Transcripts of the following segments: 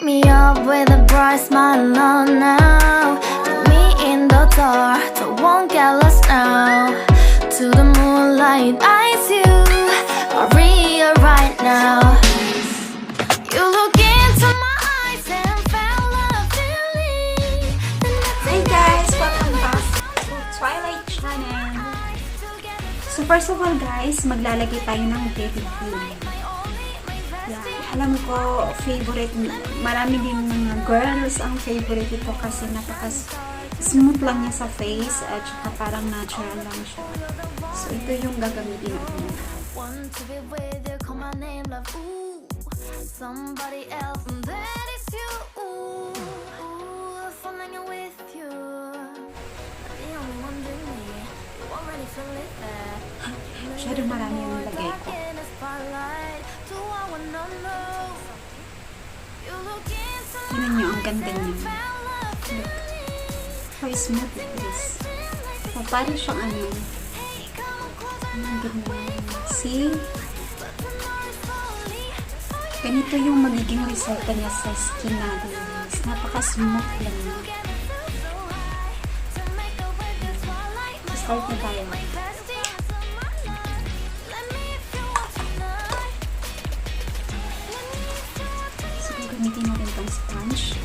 Wake me up with a bright smile on now. Put me in the dark, so won't get lost now. To the moonlight, eyes you, Maria right now. You look into my eyes and felt a feeling. Hi guys! Welcome back to Twilight Channel. So first of all guys, maglalagay tayo ng baby cream. Yan. Alam ko, favorite, marami din mga girls ang favorite ito kasi napaka-smooth lang niya sa face at saka parang natural lang siya. So ito yung gagamitin natin. Somebody else, and that is you. Falling with you. The only one doing me. You already feel it there. Masyado marami yung nilagay ko. Tignan nyo, ang ganda niya. Look. How smooth it is. So, parang siyang ano. Ang ganda. See? Ganito yung magiging resulta niya sa skin natin. Napaka-smooth lang niya. Start na tayo. So, gamitin natin itong sponge.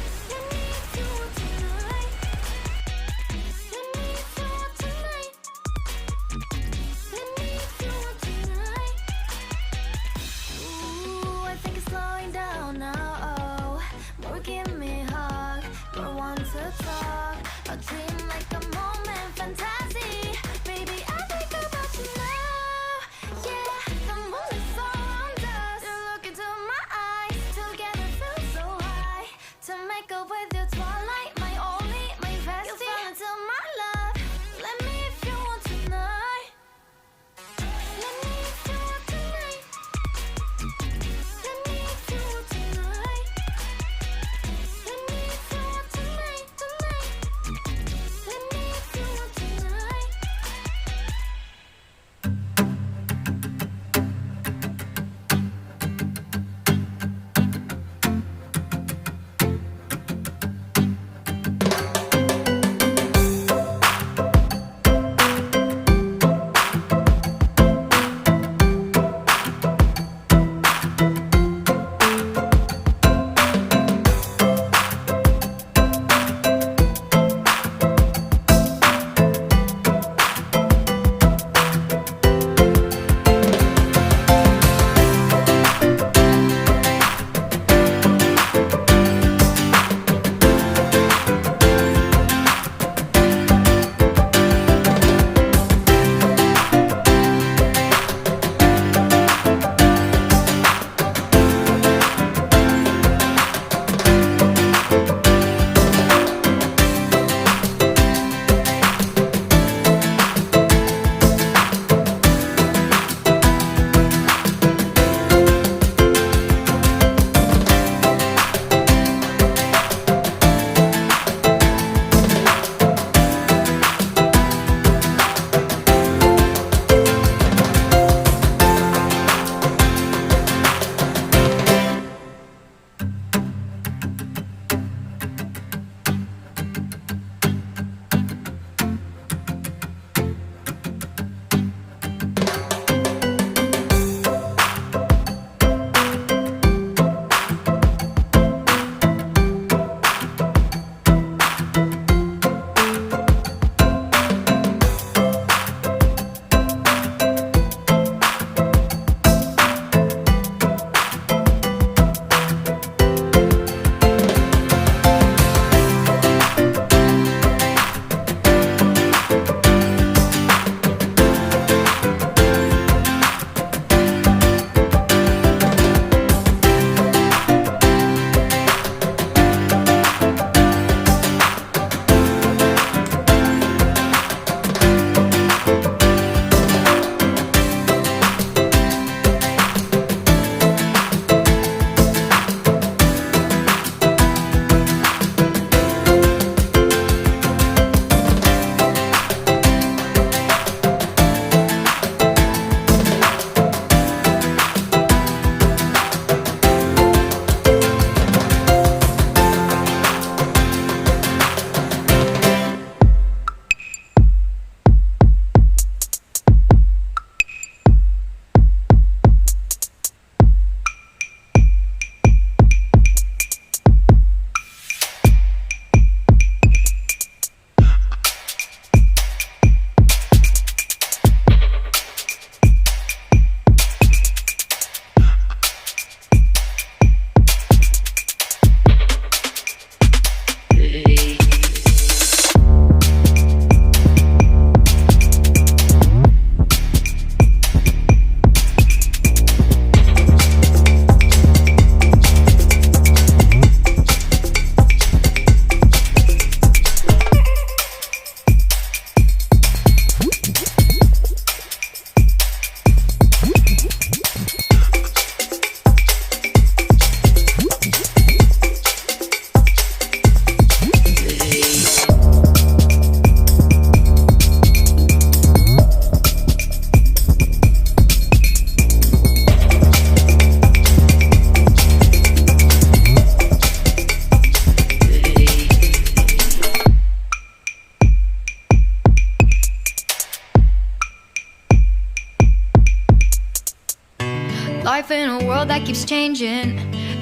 life in a world that keeps changing.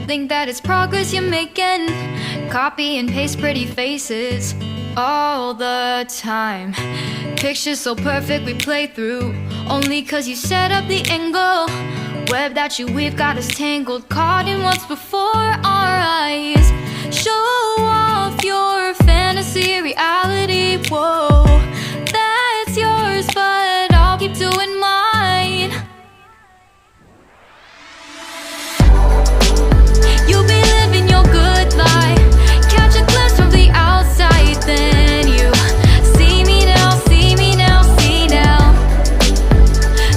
Think that it's progress you're making. Copy and paste pretty faces all the time. Pictures so perfect we play through, only cause you set up the angle. Web that you weave got us tangled, caught in what's before our eyes. Show off your fantasy reality, whoa, that's yours, but I'll keep doing mine. You'll be living your good life, catch a glimpse from the outside, then you see me now, see me now, see now.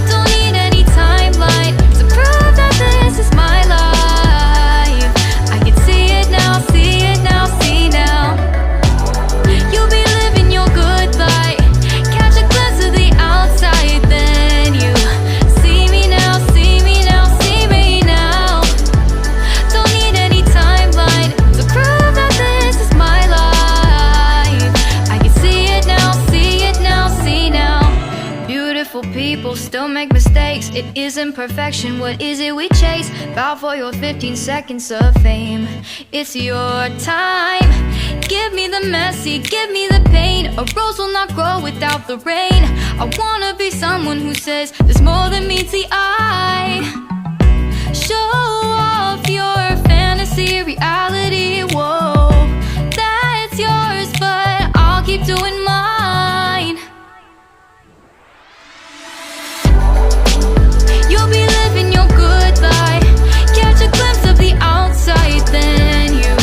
Don't need any timeline to prove that this is my life. I can see it now, see it now, see now. You'll be living your good life, catch a glimpse of the outside, then you see me now, see me now, see me now. Don't need any timeline to prove that this is my life. I can see it now, see it now, see now. Beautiful people still make mistakes. It isn't perfection, what is it we chase? Bow for your 15 seconds of fame. It's your time. Give me the messy, give me the pain. A rose will not grow without the rain. I wanna be someone who says there's more than meets the eye. Show off your fantasy reality, whoa, that's yours, but I'll keep doing mine. You'll be living your good life, catch a glimpse of the outside, then you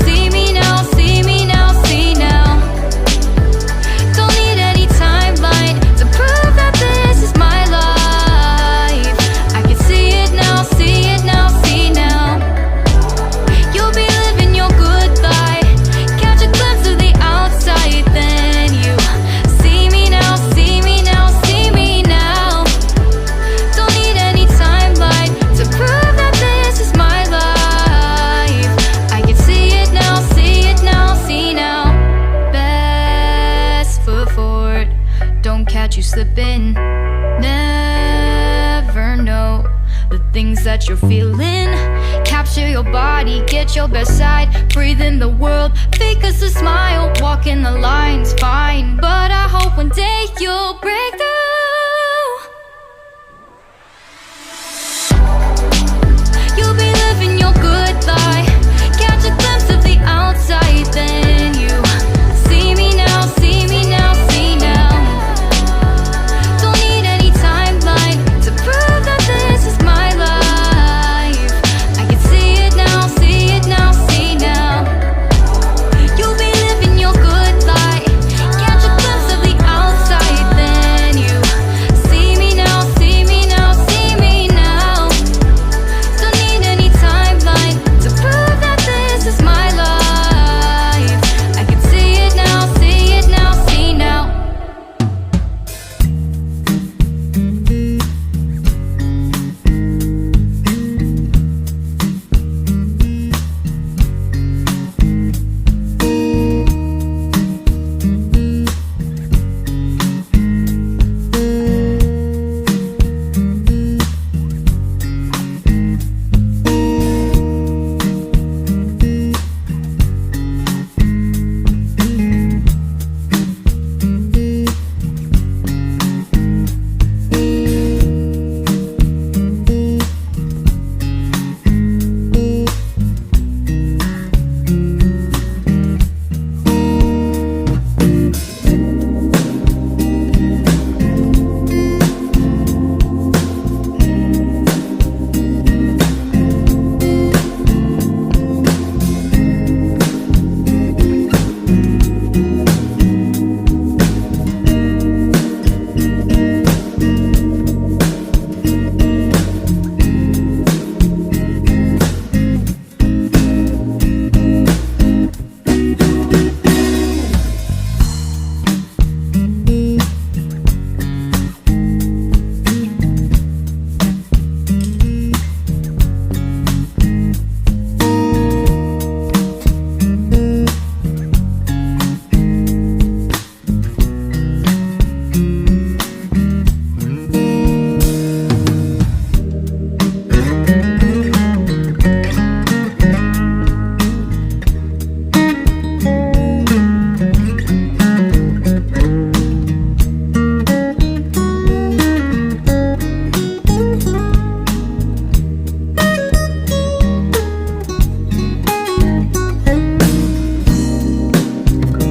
see me now, see me now, see now. Don't need any timeline to prove that this is my life. I can see it now, see it now, see now. You'll be living your good life, catch a glimpse of the outside, then you see me now, see me now, see me now. Don't need any timeline to prove that this is my life. I can see it now, see it now, see now. Best foot forward, don't catch you slipping. Never know the things that you're feeling. Capture your body, get your best side. Breathe in the world, fake us a smile. Walk in the lines, fine, but I hope one day you'll break through. You'll be living your good life, catch a glimpse of the outside, then you see me now, see me now, see now. Don't need any timeline to prove that this is my life. I can see it now, see it now, see now. You'll be living your good life, catch a glimpse of the outside, then you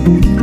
Bye.